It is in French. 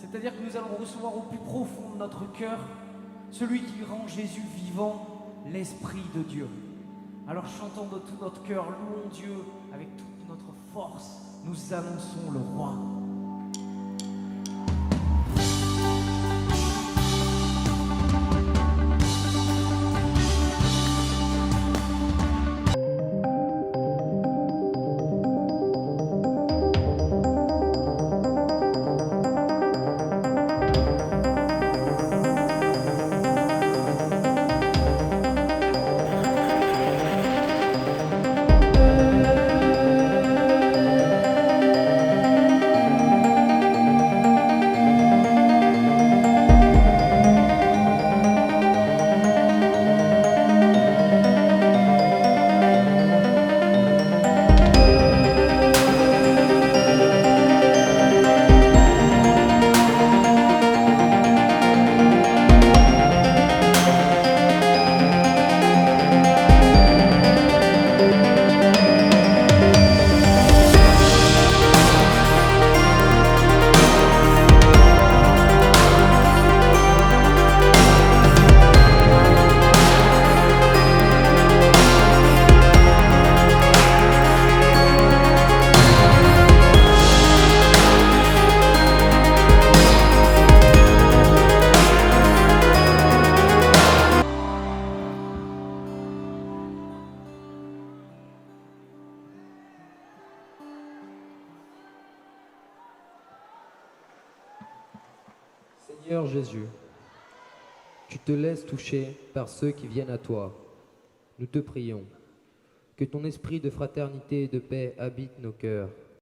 C'est-à-dire que nous allons recevoir au plus profond de notre cœur celui qui rend Jésus vivant, l'Esprit de Dieu. Alors chantons de tout notre cœur, louons Dieu avec toute notre force, nous annonçons le Roi. Seigneur Jésus, tu te laisses toucher par ceux qui viennent à toi. Nous te prions que ton esprit de fraternité et de paix habite nos cœurs